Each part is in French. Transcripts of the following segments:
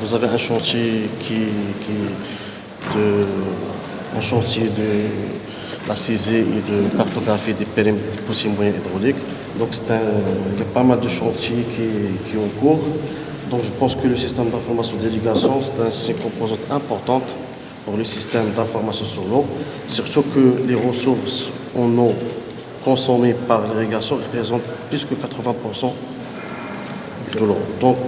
Vous avez un chantier un chantier de la saisie et de cartographie des périmètres possibles moyens hydrauliques. Donc il y a pas mal de chantiers qui ont en cours. Donc je pense que le système d'information d'irrigation, c'est une composante importante pour le système d'information sur l'eau. Surtout que les ressources en eau consommées par l'irrigation représentent plus que 80% de l'eau. Donc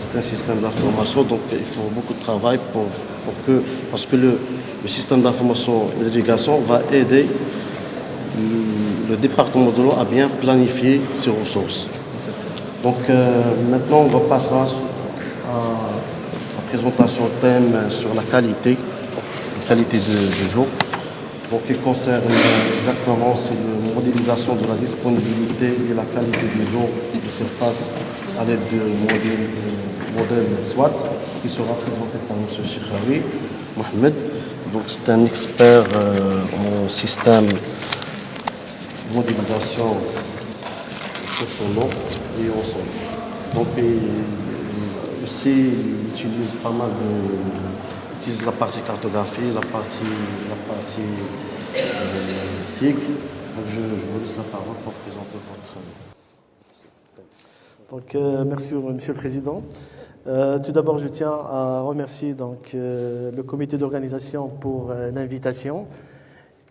c'est un système d'information, donc il faut beaucoup de travail parce que le système d'information et d'irrigation va aider le département de l'eau à bien planifier ses ressources. Donc maintenant on va passer à la présentation thème sur la qualité des eaux. Donc il concerne exactement la modélisation de la disponibilité et la qualité des eaux de surface à l'aide du modèle SWOT qui sera présenté par M. Chirawi Mohamed. Donc c'est un expert en système de modélisation sur son eau et au sol. Donc il utilise pas mal utilise la partie cartographie, la partie SIG. Donc je vous laisse la parole pour présenter votre Donc merci Monsieur le Président. Tout d'abord, je tiens à remercier le comité d'organisation pour l'invitation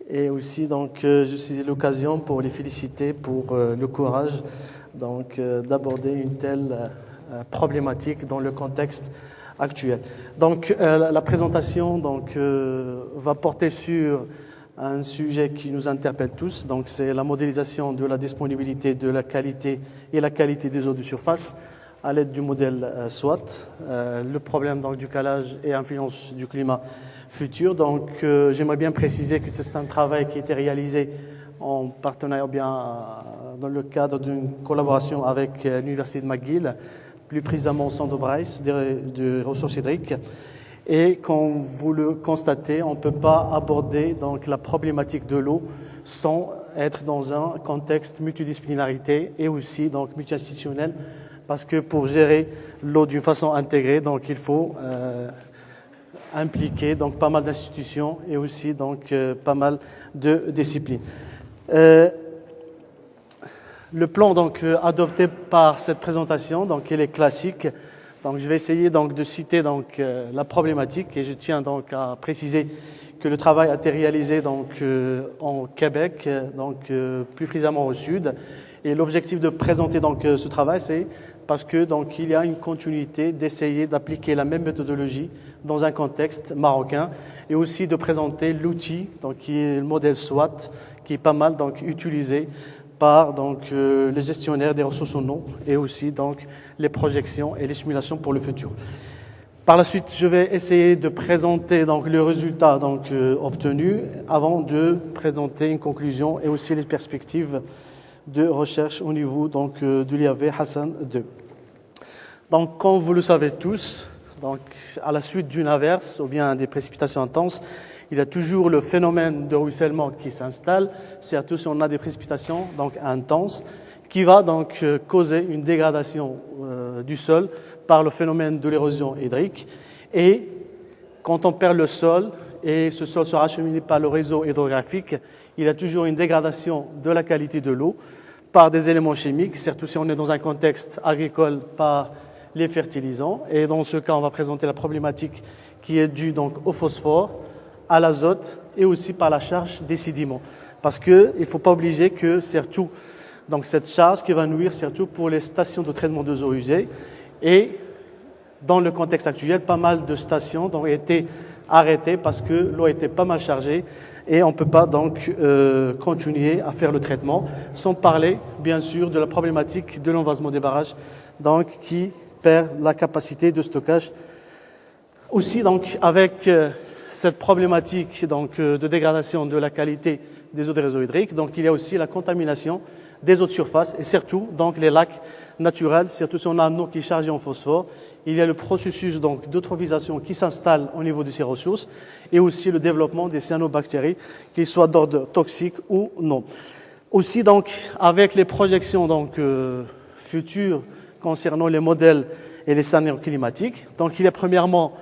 et aussi je saisis l'occasion pour les féliciter pour le courage d'aborder une telle problématique dans le contexte actuel. Donc la présentation va porter sur un sujet qui nous interpelle tous, donc c'est la modélisation de la disponibilité, de la qualité et la qualité des eaux de surface à l'aide du modèle SWOT, le problème du calage et influence du climat futur. Donc j'aimerais bien préciser que c'est un travail qui a été réalisé en partenariat dans le cadre d'une collaboration avec l'Université de McGill, plus précisément au centre de Bryce de ressources hydriques. Et comme vous le constatez, on ne peut pas aborder la problématique de l'eau sans être dans un contexte multidisciplinarité et aussi multi-institutionnel, parce que pour gérer l'eau d'une façon intégrée, il faut impliquer pas mal d'institutions et aussi pas mal de disciplines. Le plan adopté par cette présentation, il est classique. Donc je vais essayer de citer la problématique et je tiens à préciser que le travail a été réalisé en Québec, plus précisément au sud. Et l'objectif de présenter ce travail, c'est parce que il y a une continuité d'essayer d'appliquer la même méthodologie dans un contexte marocain et aussi de présenter l'outil qui est le modèle SWOT, qui est pas mal utilisé par les gestionnaires des ressources en eau et aussi les projections et les simulations pour le futur. Par la suite, je vais essayer de présenter le résultat obtenu avant de présenter une conclusion et aussi les perspectives de recherche au niveau de l'IAV Hassan II. Donc, comme vous le savez tous, à la suite d'une averse ou bien des précipitations intenses, il y a toujours le phénomène de ruissellement qui s'installe, surtout si on a des précipitations intenses, qui va causer une dégradation du sol par le phénomène de l'érosion hydrique. Et quand on perd le sol et ce sol sera acheminé par le réseau hydrographique, il y a toujours une dégradation de la qualité de l'eau par des éléments chimiques, surtout si on est dans un contexte agricole par les fertilisants. Et dans ce cas, on va présenter la problématique qui est due au phosphore, à l'azote et aussi par la charge des sédiments. Parce qu'il ne faut pas obliger que surtout cette charge qui va nuire surtout pour les stations de traitement des eaux usées. Et dans le contexte actuel, pas mal de stations ont été arrêtées parce que l'eau était pas mal chargée et on ne peut pas continuer à faire le traitement, sans parler bien sûr de la problématique de l'envasement des barrages qui perd la capacité de stockage. Aussi avec cette problématique de dégradation de la qualité des eaux des réseaux hydriques, il y a aussi la contamination des eaux de surface et surtout les lacs naturels, surtout si on a une eau qui est chargée en phosphore. Il y a le processus d'eutrophisation qui s'installe au niveau de ces ressources et aussi le développement des cyanobactéries, qu'ils soient d'ordre toxique ou non. Aussi avec les projections futures concernant les modèles et les scénarios climatiques. Donc il y a premièrement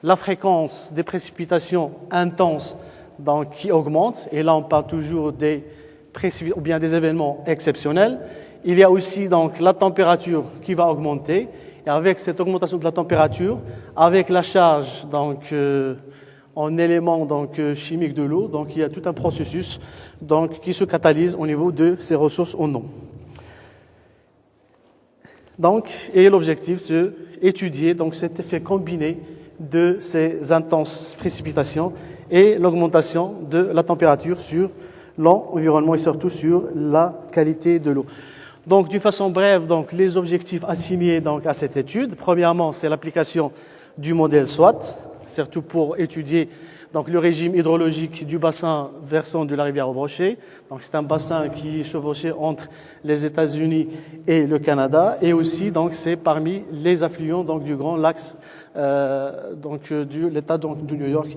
la fréquence des précipitations intenses donc, qui augmente, et là on parle toujours des ou bien des événements exceptionnels. Il y a aussi donc la température qui va augmenter, et avec cette augmentation de la température, avec la charge donc en éléments donc chimiques de l'eau, donc il y a tout un processus donc qui se catalyse au niveau de ces ressources en eau. Donc, et l'objectif c'est étudier donc cet effet combiné de ces intenses précipitations et l'augmentation de la température sur l'environnement et surtout sur la qualité de l'eau. Donc, d'une façon brève, donc les objectifs assignés donc à cette étude. Premièrement, c'est l'application du modèle SWAT, surtout pour étudier donc le régime hydrologique du bassin versant de la rivière au Brochet. Donc, c'est un bassin qui est chevauché entre les États-Unis et le Canada, et aussi donc c'est parmi les affluents donc du Grand Lac de l'État donc de New York.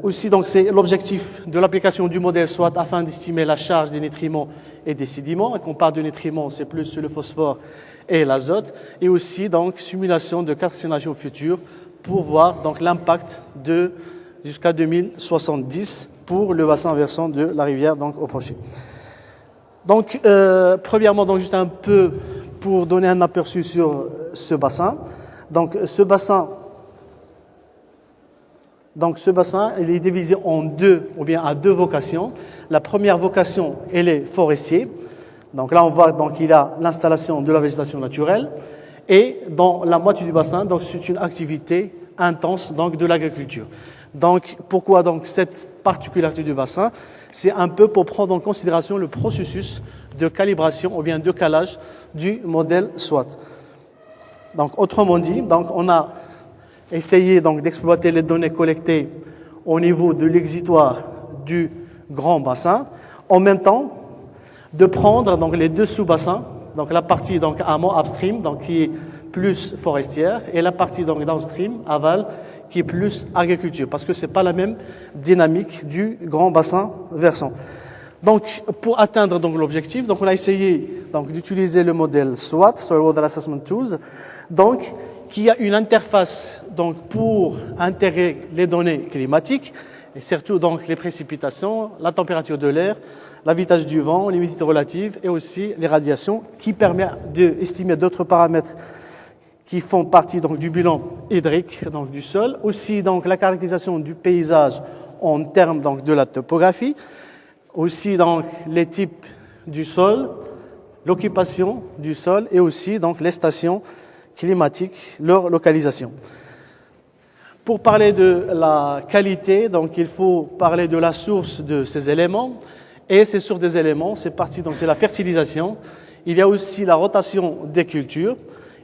Aussi, donc, c'est l'objectif de l'application du modèle SWAT afin d'estimer la charge des nutriments et des sédiments. Et quand on parle de nutriments, c'est plus le phosphore et l'azote. Et aussi, donc, simulation de 4 scénarios futurs pour voir donc l'impact de jusqu'à 2070 pour le bassin versant de la rivière donc au Brochet. Donc, premièrement, donc juste un peu pour donner un aperçu sur ce bassin. Donc, ce bassin, il est divisé en deux, ou bien à deux vocations. La première vocation, elle est forestier. Donc là, on voit donc il y a l'installation de la végétation naturelle. Et dans la moitié du bassin, donc c'est une activité intense donc de l'agriculture. Donc pourquoi donc cette particularité du bassin? C'est un peu pour prendre en considération le processus de calibration ou bien de calage du modèle SWAT. Donc autrement dit, donc on a essayé donc d'exploiter les données collectées au niveau de l'exutoire du grand bassin, en même temps de prendre donc les deux sous-bassins, donc la partie donc amont upstream donc qui est plus forestière et la partie donc downstream aval qui est plus agriculture, parce que c'est pas la même dynamique du grand bassin versant. Donc pour atteindre donc l'objectif, donc on a essayé donc d'utiliser le modèle SWAT, Soil Water Assessment Tools, donc qui a une interface donc pour intégrer les données climatiques et surtout donc les précipitations, la température de l'air, la vitesse du vent, l'humidité relative et aussi les radiations, qui permet d'estimer d'autres paramètres qui font partie donc du bilan hydrique donc du sol, aussi donc la caractérisation du paysage en termes donc de la topographie, aussi donc les types du sol, l'occupation du sol et aussi donc les stations climatiques, leur localisation. Pour parler de la qualité, donc il faut parler de la source de ces éléments. Et ces sources des éléments, c'est la fertilisation. Il y a aussi la rotation des cultures.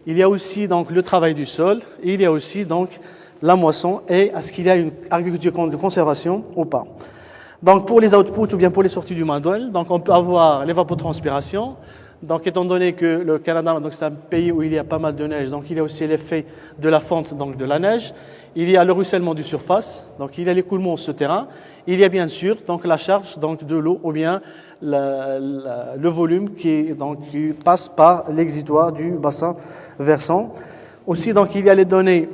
Il y a aussi donc le travail du sol. Et il y a aussi donc la moisson et est-ce qu'il y a une agriculture de conservation ou pas. Donc pour les outputs ou bien pour les sorties du modèle, donc on peut avoir l'évapotranspiration. Donc étant donné que le Canada donc c'est un pays où il y a pas mal de neige, donc il y a aussi l'effet de la fonte donc de la neige. Il y a le ruissellement du surface, donc il y a l'écoulement souterrain. Il y a bien sûr donc la charge donc de l'eau ou bien le volume qui passe par l'exutoire du bassin versant. Aussi donc il y a les données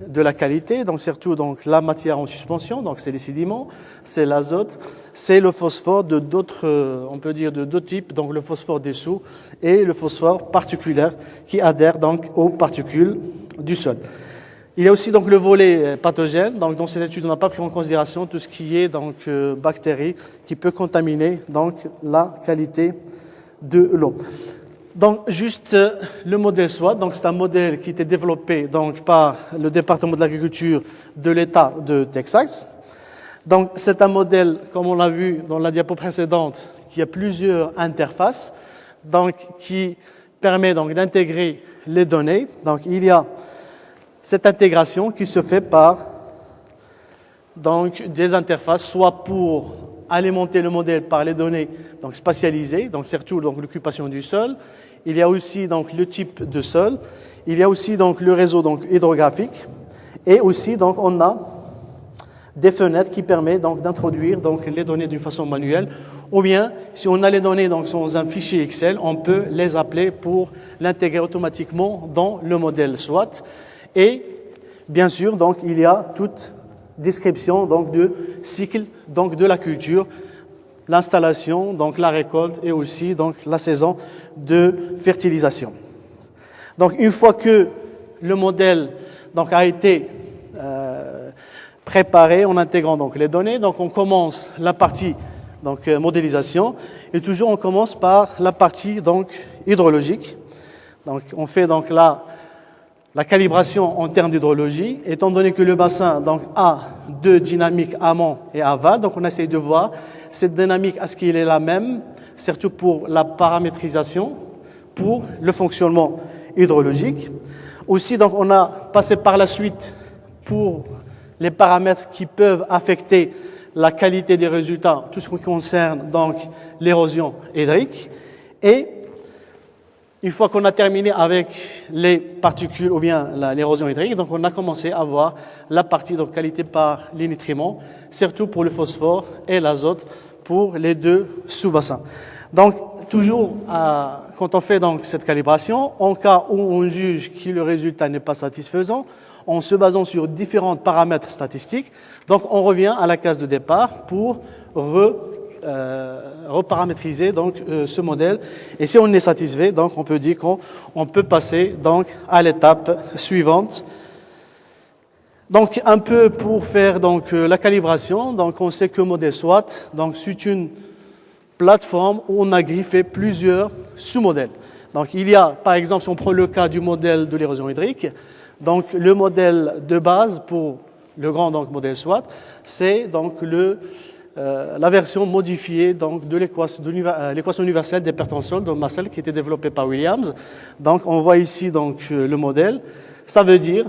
de la qualité, donc surtout donc la matière en suspension, donc c'est les sédiments, c'est l'azote, c'est le phosphore de d'autres, on peut dire de deux types, donc le phosphore dessous et le phosphore particulaire qui adhère donc aux particules du sol. Il y a aussi donc le volet pathogène. Donc dans cette étude, on n'a pas pris en considération tout ce qui est donc bactéries qui peut contaminer donc la qualité de l'eau. Donc juste le modèle SWAT. Donc c'est un modèle qui était développé donc par le département de l'agriculture de l'État de Texas. Donc c'est un modèle, comme on l'a vu dans la diapo précédente, qui a plusieurs interfaces, donc qui permet donc d'intégrer les données. Donc il y a cette intégration qui se fait par donc des interfaces, soit pour alimenter le modèle par les données donc spatialisées, donc surtout donc l'occupation du sol. Il y a aussi donc le type de sol. Il y a aussi donc le réseau donc hydrographique et aussi donc on a des fenêtres qui permettent donc d'introduire donc les données d'une façon manuelle Ou bien, si on a les données donc, dans un fichier Excel, on peut les appeler pour l'intégrer automatiquement dans le modèle SWOT. Et bien sûr, donc, il y a toute description donc, de cycle donc, de la culture, l'installation, donc la récolte et aussi donc, la saison de fertilisation. Donc une fois que le modèle donc, a été préparé en intégrant donc, les données, donc on commence la partie donc, modélisation et toujours on commence par la partie donc, hydrologique. Donc on fait donc la calibration en termes d'hydrologie, étant donné que le bassin donc, a deux dynamiques amont et aval, donc on essaie de voir cette dynamique, est-ce qu'il est la même, surtout pour la paramétrisation, pour le fonctionnement hydrologique. Aussi, donc, on a passé par la suite pour les paramètres qui peuvent affecter la qualité des résultats, tout ce qui concerne donc l'érosion hydrique. Et une fois qu'on a terminé avec les particules ou bien l'érosion hydrique, donc on a commencé à voir la partie de qualité par les nutriments, surtout pour le phosphore et l'azote pour les deux sous-bassins. Donc toujours quand on fait donc cette calibration, en cas où on juge que le résultat n'est pas satisfaisant, en se basant sur différents paramètres statistiques, donc on revient à la case de départ pour reparamétriser donc ce modèle. Et si on est satisfait, donc on peut dire qu'on peut passer donc à l'étape suivante. Donc un peu pour faire donc la calibration, donc on sait que modèle SWOT, donc c'est une plateforme où on a griffé plusieurs sous-modèles. Donc il y a par exemple si on prend le cas du modèle de l'érosion hydrique, donc le modèle de base pour le grand donc modèle SWOT, c'est donc la version modifiée donc de l'équation universelle des pertes en sol de Massel qui était développée par Williams. Donc on voit ici donc le modèle. Ça veut dire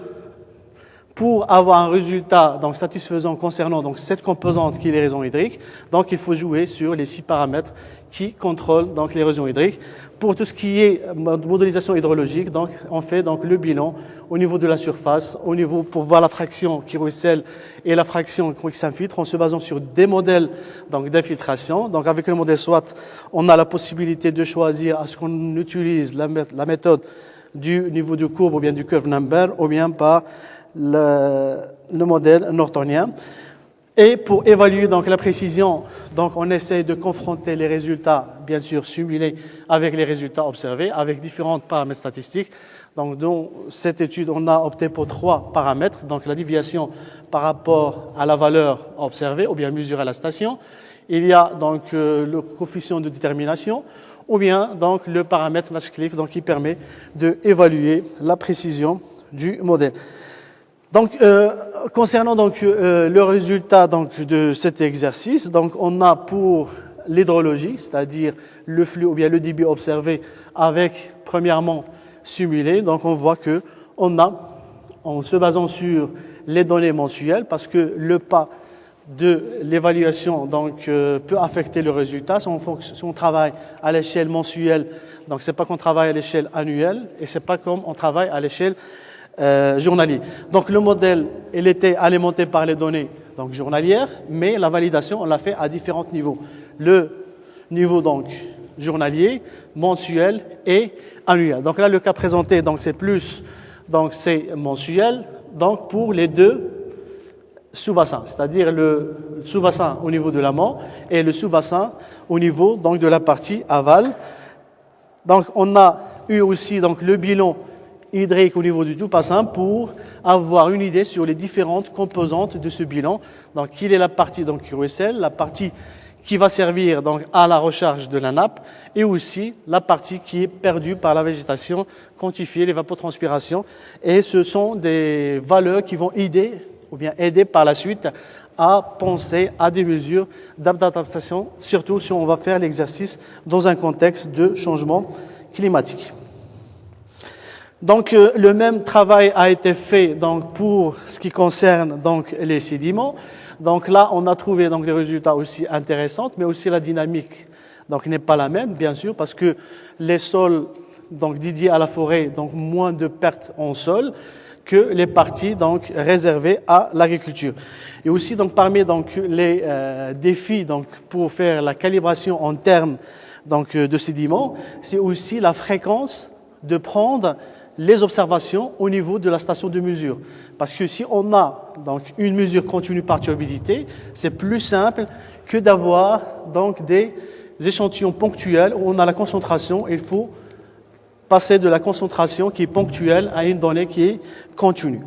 pour avoir un résultat donc satisfaisant concernant donc cette composante qui est l'érosion hydrique, donc il faut jouer sur les 6 paramètres qui contrôlent donc l'érosion hydrique. Pour tout ce qui est modélisation hydrologique, donc on fait donc le bilan au niveau de la surface, au niveau pour voir la fraction qui ruisselle et la fraction qui s'infiltre en se basant sur des modèles donc d'infiltration. Donc avec le modèle SWOT, on a la possibilité de choisir est-ce qu'on utilise la méthode du niveau de courbe ou bien du curve number ou bien par le modèle nortonien. Et pour évaluer donc la précision, donc on essaie de confronter les résultats, bien sûr simulés, avec les résultats observés, avec différents paramètres statistiques. Donc dans cette étude, on a opté pour 3 paramètres, donc la déviation par rapport à la valeur observée ou bien mesurée à la station. Il y a donc le coefficient de détermination ou bien donc le paramètre Nash-Cliff donc qui permet d'évaluer la précision du modèle. Donc, concernant donc le résultat donc de cet exercice, donc on a pour l'hydrologie, c'est-à-dire le flux ou bien le débit observé avec premièrement simulé. Donc, on voit que en se basant sur les données mensuelles, parce que le pas de l'évaluation donc peut affecter le résultat. Si on travaille à l'échelle mensuelle, donc c'est pas qu'on travaille à l'échelle annuelle et c'est pas comme on travaille à l'échelle journalier. Donc le modèle, il était alimenté par les données donc journalières, mais la validation, on l'a fait à différents niveaux. Le niveau donc journalier, mensuel et annuel. Donc là, le cas présenté, donc c'est plus, donc c'est mensuel, donc pour les deux sous-bassins, c'est-à-dire le sous-bassin au niveau de l'amont et le sous-bassin au niveau donc de la partie aval. Donc on a eu aussi donc le bilan hydrique au niveau du tout bassin pour avoir une idée sur les différentes composantes de ce bilan. Donc, quelle est la partie donc, qui ruisselle, la partie qui va servir donc, à la recharge de la nappe et aussi la partie qui est perdue par la végétation, quantifiée, l'évapotranspiration. Et ce sont des valeurs qui vont aider ou bien aider par la suite à penser à des mesures d'adaptation, surtout si on va faire l'exercice dans un contexte de changement climatique. Donc le même travail a été fait donc pour ce qui concerne donc les sédiments. Donc là on a trouvé donc des résultats aussi intéressants, mais aussi la dynamique donc n'est pas la même bien sûr parce que les sols donc dédiés à la forêt donc moins de pertes en sol que les parties donc réservées à l'agriculture. Et aussi donc parmi donc les défis donc pour faire la calibration en termes donc de sédiments, c'est aussi la fréquence de prendre les observations au niveau de la station de mesure. Parce que si on a donc une mesure continue par turbidité, c'est plus simple que d'avoir donc des échantillons ponctuels où on a la concentration. Il faut passer de la concentration qui est ponctuelle à une donnée qui est continue.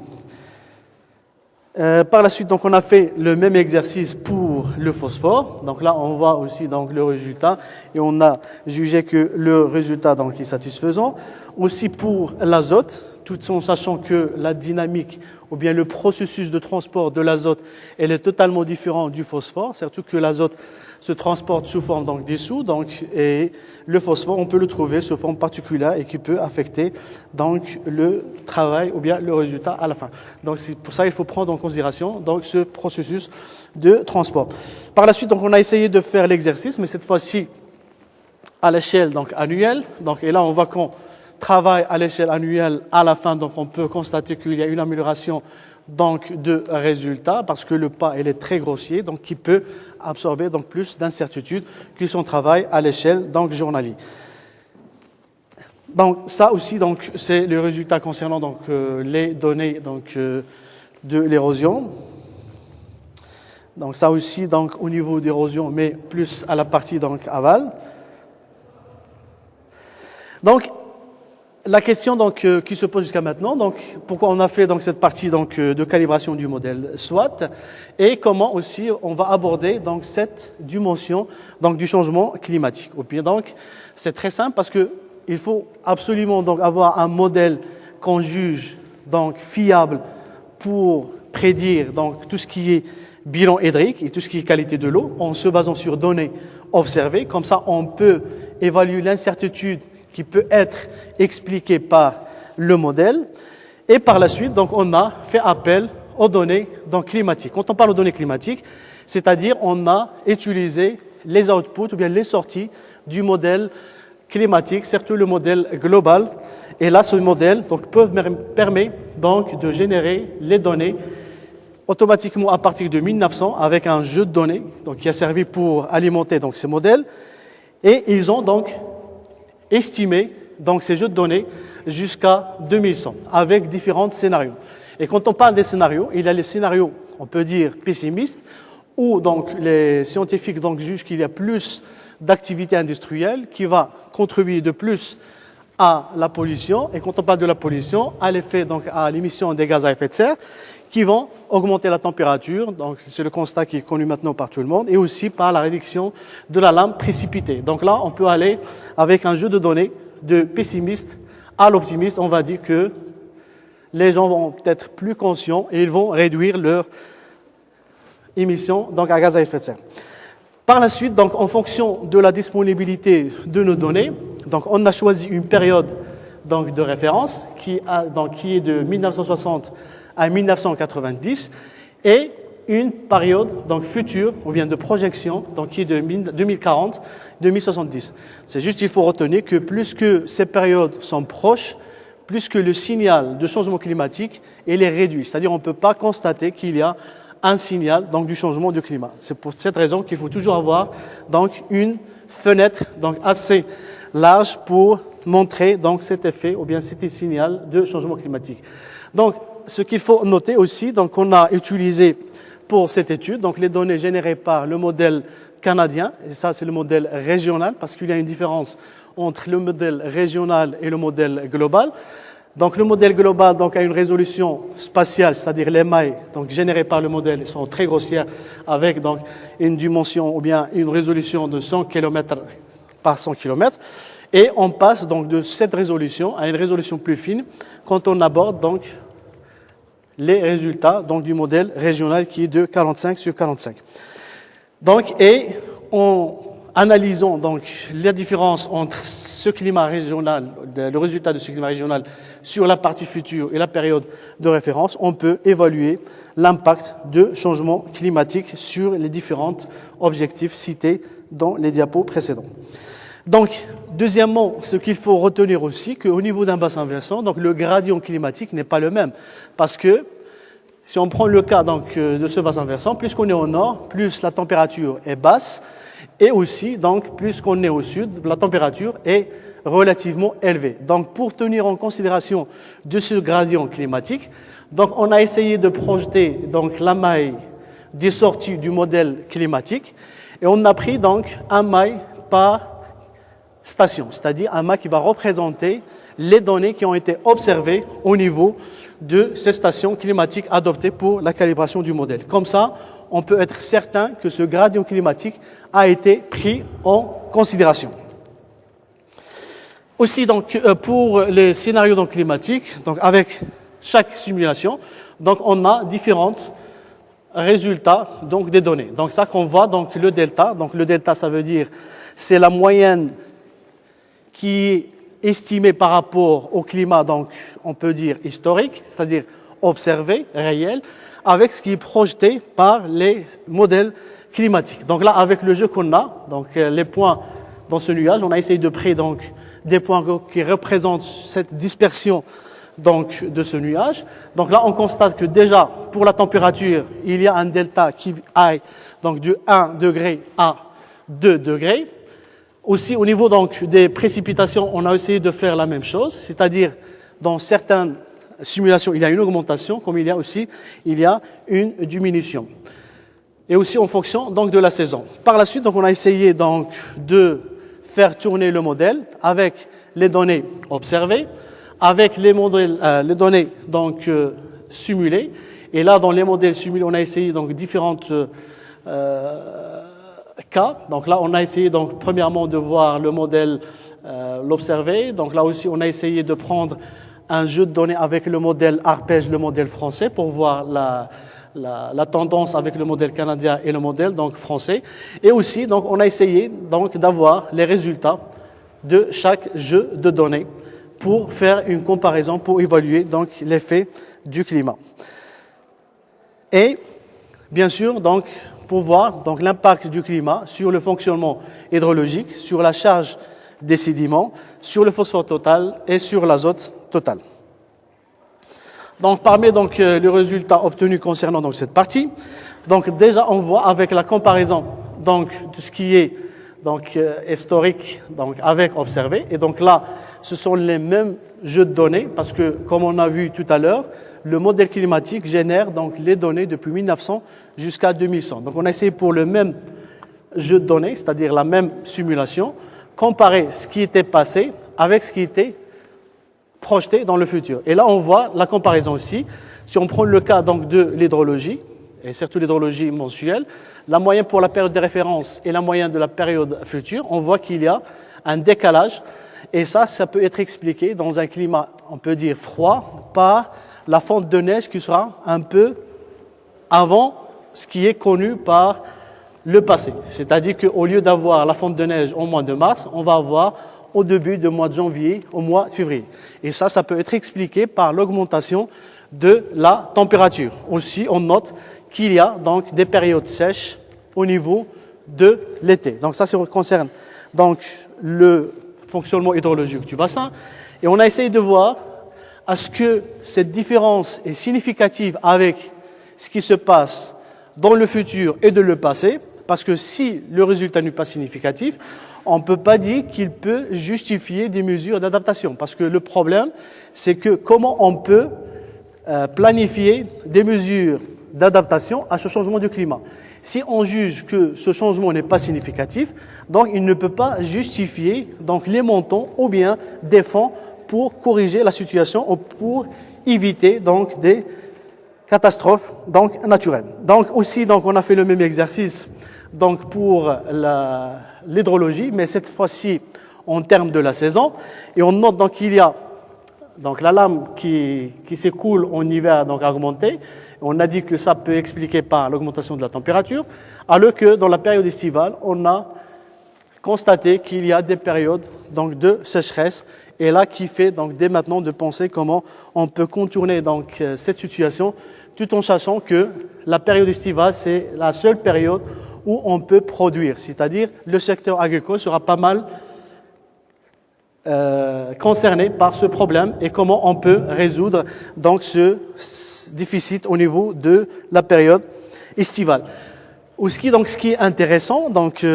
Par la suite, donc, on a fait le même exercice pour le phosphore. Donc là, on voit aussi donc, le résultat et on a jugé que le résultat donc, est satisfaisant. Aussi pour l'azote, tout en sachant que la dynamique ou bien le processus de transport de l'azote, elle est totalement différent du phosphore, surtout que l'azote se transporte sous forme donc, dissous, donc, et le phosphore, on peut le trouver sous forme particulière et qui peut affecter donc, le travail ou bien le résultat à la fin. Donc c'est pour ça qu'il faut prendre en considération donc, ce processus de transport. Par la suite, donc, on a essayé de faire l'exercice, mais cette fois-ci à l'échelle donc, annuelle. Donc, et là, on voit qu'on travaille à l'échelle annuelle à la fin, donc on peut constater qu'il y a une amélioration donc, de résultats parce que le pas il est très grossier, donc qui peut absorber donc, plus d'incertitudes que son travail à l'échelle donc, journalier. Donc ça aussi donc, c'est le résultat concernant donc, les données donc, de l'érosion. Donc ça aussi donc, au niveau d'érosion, mais plus à la partie donc, aval. Donc la question donc, qui se pose jusqu'à maintenant, donc, pourquoi on a fait donc, cette partie donc, de calibration du modèle SWOT et comment aussi on va aborder donc, cette dimension donc, du changement climatique. Donc, c'est très simple parce qu'il faut absolument donc, avoir un modèle qu'on juge donc, fiable pour prédire donc, tout ce qui est bilan hydrique et tout ce qui est qualité de l'eau en se basant sur données observées. Comme ça, on peut évaluer l'incertitude qui peut être expliqué par le modèle. Et par la suite, donc, on a fait appel aux données donc, climatiques. Quand on parle aux données climatiques, c'est-à-dire on a utilisé les outputs ou bien les sorties du modèle climatique, surtout le modèle global. Et là, ce modèle donc, permet donc, de générer les données automatiquement à partir de 1900 avec un jeu de données donc, qui a servi pour alimenter donc, ces modèles. Et ils ont donc estimé donc, ces jeux de données jusqu'à 2100 avec différents scénarios. Et quand on parle des scénarios, il y a les scénarios, on peut dire pessimistes, où donc, les scientifiques donc, jugent qu'il y a plus d'activité industrielle qui va contribuer de plus à la pollution. Et quand on parle de la pollution, à l'effet donc à l'émission des gaz à effet de serre, qui vont augmenter la température, donc c'est le constat qui est connu maintenant par tout le monde, et aussi par la réduction de la lame précipitée. Donc là, on peut aller avec un jeu de données de pessimiste à l'optimiste. On va dire que les gens vont être plus conscients et ils vont réduire leur émission donc à gaz à effet de serre. Par la suite, donc en fonction de la disponibilité de nos données, donc on a choisi une période donc de référence qui est de 1960 à 1990 et une période donc future ou bien de projection donc qui est de 2040-2070. C'est juste qu'il faut retenir que plus que ces périodes sont proches, plus que le signal de changement climatique il est réduit. C'est-à-dire on ne peut pas constater qu'il y a un signal donc du changement du climat. C'est pour cette raison qu'il faut toujours avoir donc une fenêtre donc assez large pour montrer donc cet effet ou bien cet signal de changement climatique. Donc ce qu'il faut noter aussi, donc on a utilisé pour cette étude donc les données générées par le modèle canadien, et ça c'est le modèle régional parce qu'il y a une différence entre le modèle régional et le modèle global. Donc le modèle global donc, a une résolution spatiale, c'est-à-dire les mailles donc, générées par le modèle sont très grossières avec donc, une dimension ou bien une résolution de 100 km par 100 km. Et on passe donc de cette résolution à une résolution plus fine quand on aborde donc les résultats donc, du modèle régional qui est de 45 sur 45. Donc, et en analysant donc, la différence entre ce climat régional, le résultat de ce climat régional sur la partie future et la période de référence, on peut évaluer l'impact de changement climatique sur les différents objectifs cités dans les diapos précédents. Donc, deuxièmement, ce qu'il faut retenir aussi, qu'au niveau d'un bassin versant, donc le gradient climatique n'est pas le même. Parce que si on prend le cas donc, de ce bassin versant, plus qu'on est au nord, plus la température est basse. Et aussi, donc, plus qu'on est au sud, la température est relativement élevée. Donc, pour tenir en considération de ce gradient climatique, donc, on a essayé de projeter donc, la maille des sorties du modèle climatique et on a pris donc un maille par station, c'est-à-dire un maille qui va représenter les données qui ont été observées au niveau de ces stations climatiques adoptées pour la calibration du modèle. Comme ça, on peut être certain que ce gradient climatique a été pris en considération. Aussi, donc, pour les scénarios donc, climatiques, donc, avec chaque simulation, donc, on a différents résultats donc, des données. Donc, ça qu'on voit, donc, le delta. Donc, le delta, ça veut dire c'est la moyenne qui est estimée par rapport au climat, donc, on peut dire historique, c'est-à-dire observé, réel, avec ce qui est projeté par les modèles climatiques. Donc là, avec le jeu qu'on a, donc les points dans ce nuage, on a essayé de prendre donc des points qui représentent cette dispersion donc de ce nuage. Donc là, on constate que déjà pour la température, il y a un delta qui aille donc de 1 degré à 2 degrés. Aussi au niveau donc des précipitations, on a essayé de faire la même chose, c'est-à-dire dans certaines simulation, il y a une augmentation, comme il y a une diminution. Et aussi en fonction donc de la saison. Par la suite, donc on a essayé donc de faire tourner le modèle avec les données observées, avec les modèles, les données donc simulées. Et là, dans les modèles simulés, on a essayé donc différentes cas. Donc là, on a essayé donc premièrement de voir le modèle, l'observer. Donc là aussi, on a essayé de prendre un jeu de données avec le modèle arpège, le modèle français, pour voir la tendance avec le modèle canadien et le modèle donc français. Et aussi, donc, on a essayé donc d'avoir les résultats de chaque jeu de données pour faire une comparaison, pour évaluer donc l'effet du climat. Et bien sûr, donc, pour voir donc l'impact du climat sur le fonctionnement hydrologique, sur la charge des sédiments, sur le phosphore total et sur l'azote total. Donc, parmi donc les résultats obtenus concernant donc cette partie, donc déjà on voit avec la comparaison donc de ce qui est donc historique donc avec observé, et donc là ce sont les mêmes jeux de données parce que comme on a vu tout à l'heure, le modèle climatique génère donc les données depuis 1900 jusqu'à 2100. Donc on a essayé pour le même jeu de données, c'est-à-dire la même simulation, comparer ce qui était passé avec ce qui était projeté dans le futur. Et là, on voit la comparaison aussi. Si on prend le cas donc de l'hydrologie, et surtout l'hydrologie mensuelle, la moyenne pour la période de référence et la moyenne de la période future, on voit qu'il y a un décalage. Et ça peut être expliqué dans un climat, on peut dire, froid, par la fonte de neige qui sera un peu avant ce qui est connu par le passé. C'est-à-dire qu'au lieu d'avoir la fonte de neige au mois de mars, on va avoir au début du mois de janvier, au mois de février. Et ça peut être expliqué par l'augmentation de la température. Aussi, on note qu'il y a donc des périodes sèches au niveau de l'été. Donc ça concerne donc le fonctionnement hydrologique du bassin. Et on a essayé de voir est-ce que cette différence est significative avec ce qui se passe dans le futur et de le passé, parce que si le résultat n'est pas significatif, on ne peut pas dire qu'il peut justifier des mesures d'adaptation. Parce que le problème, c'est que comment on peut planifier des mesures d'adaptation à ce changement du climat. Si on juge que ce changement n'est pas significatif, donc il ne peut pas justifier donc, les montants ou bien des fonds pour corriger la situation ou pour éviter donc, des catastrophes donc, naturelles. Donc aussi, donc, on a fait le même exercice donc, pour l'hydrologie, mais cette fois-ci en termes de la saison. Et on note donc qu'il y a donc, la lame qui s'écoule en hiver donc, augmentée. On a dit que ça peut expliquer par l'augmentation de la température, alors que dans la période estivale, on a constaté qu'il y a des périodes donc, de sécheresse. Et là, qui fait donc, dès maintenant de penser comment on peut contourner donc, cette situation, tout en sachant que la période estivale, c'est la seule période où on peut produire. C'est-à-dire, le secteur agricole sera pas mal concernés par ce problème et comment on peut résoudre donc ce déficit au niveau de la période estivale. Ce qui est intéressant donc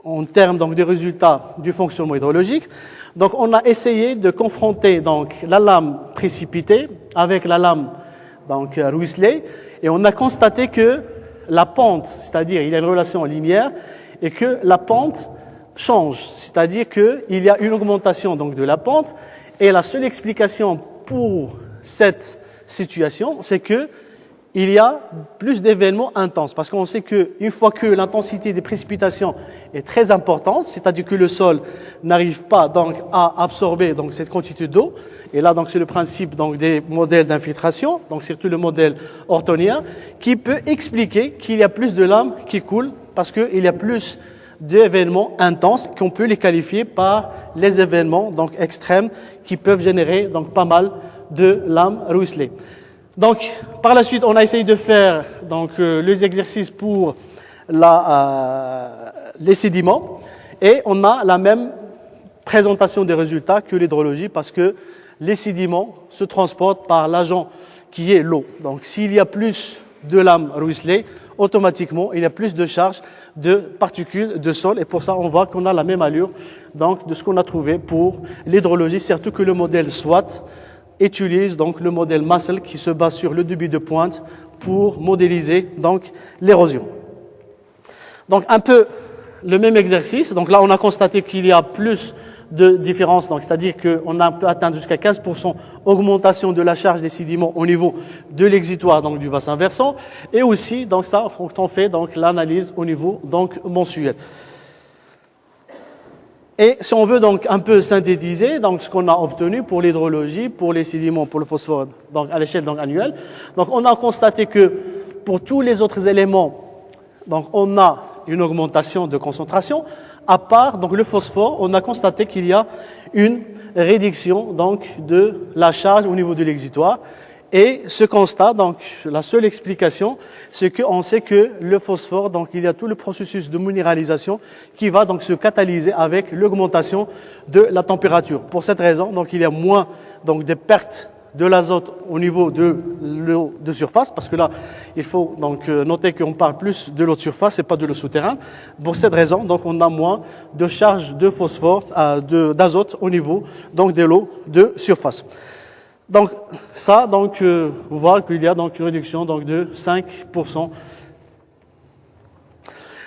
en termes donc des résultats du fonctionnement hydraulique, donc on a essayé de confronter donc la lame précipitée avec la lame donc ruisselée et on a constaté que la pente, c'est-à-dire il y a une relation linéaire et que la pente change, c'est-à-dire qu'il y a une augmentation donc de la pente et la seule explication pour cette situation, c'est que il y a plus d'événements intenses parce qu'on sait qu'une fois que l'intensité des précipitations est très importante, c'est-à-dire que le sol n'arrive pas donc à absorber donc cette quantité d'eau, et là donc c'est le principe donc des modèles d'infiltration, donc surtout le modèle ortonien, qui peut expliquer qu'il y a plus de lames qui coulent parce qu'il y a plus d'événements intenses qu'on peut les qualifier par les événements donc extrêmes qui peuvent générer donc pas mal de lames ruisselées. Donc, par la suite, on a essayé de faire donc les exercices pour les sédiments et on a la même présentation des résultats que l'hydrologie parce que les sédiments se transportent par l'agent qui est l'eau. Donc, s'il y a plus de lames ruisselées, automatiquement, il y a plus de charge de particules de sol et pour ça, on voit qu'on a la même allure donc de ce qu'on a trouvé pour l'hydrologie, surtout que le modèle SWAT utilise donc le modèle Mussel qui se base sur le débit de pointe pour modéliser donc l'érosion. Donc un peu le même exercice. Donc là on a constaté qu'il y a plus de différence, donc c'est-à-dire qu'on a peut atteindre jusqu'à 15% augmentation de la charge des sédiments au niveau de l'exutoire donc du bassin versant et aussi donc ça on fait donc l'analyse au niveau donc mensuel. Et si on veut donc un peu synthétiser donc ce qu'on a obtenu pour l'hydrologie, pour les sédiments, pour le phosphore donc à l'échelle donc annuelle, donc on a constaté que pour tous les autres éléments donc on a une augmentation de concentration, à part donc le phosphore, on a constaté qu'il y a une réduction donc de la charge au niveau de l'exutoire. Et ce constat, donc la seule explication, c'est qu'on sait que le phosphore, donc il y a tout le processus de minéralisation qui va donc se catalyser avec l'augmentation de la température. Pour cette raison, donc il y a moins donc des pertes de l'azote au niveau de l'eau de surface, parce que là, il faut donc noter qu'on parle plus de l'eau de surface et pas de l'eau souterraine. Pour cette raison, donc on a moins de charge de phosphore, d'azote au niveau donc de l'eau de surface. Donc ça, donc vous voyez qu'il y a donc une réduction donc de 5%.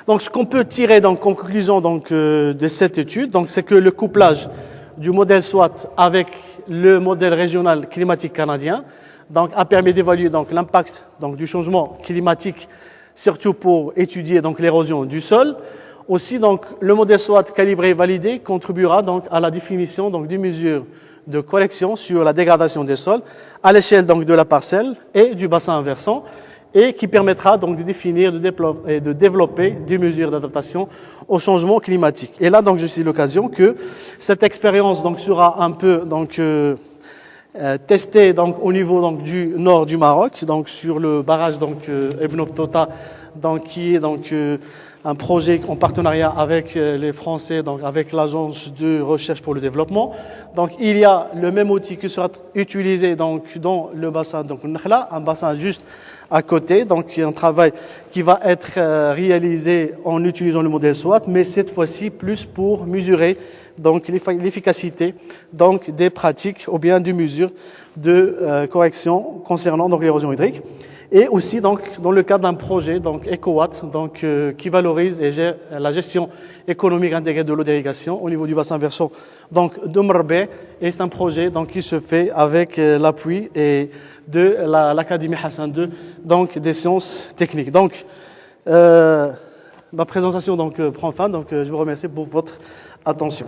Donc ce qu'on peut tirer donc conclusion donc de cette étude, donc c'est que le couplage du modèle SWAT avec le modèle régional climatique canadien donc a permis d'évaluer donc l'impact donc du changement climatique surtout pour étudier donc l'érosion du sol. Aussi donc le modèle SWAT calibré et validé contribuera donc à la définition donc des mesures de correction sur la dégradation des sols à l'échelle donc de la parcelle et du bassin versant et qui permettra donc de définir et de développer des mesures d'adaptation au changement climatique. Et là donc je suis l'occasion que cette expérience donc sera un peu donc testée donc au niveau donc du nord du Maroc donc sur le barrage donc Ibn Battuta donc qui est donc un projet en partenariat avec les Français, donc avec l'Agence de recherche pour le développement. Donc il y a le même outil qui sera utilisé donc dans le bassin donc Nakhla, un bassin juste à côté. Donc il y a un travail qui va être réalisé en utilisant le modèle SWAT, mais cette fois-ci plus pour mesurer donc l'efficacité donc des pratiques ou bien des mesures de correction concernant donc l'érosion hydrique. Et aussi donc dans le cadre d'un projet donc EcoWatt donc qui valorise et gère la gestion économique intégrée de l'eau d'irrigation au niveau du bassin versant donc de Mrbé, et c'est un projet donc qui se fait avec l'appui et de l'Académie Hassan II donc des sciences techniques. Donc ma présentation donc prend fin, donc je vous remercie pour votre attention.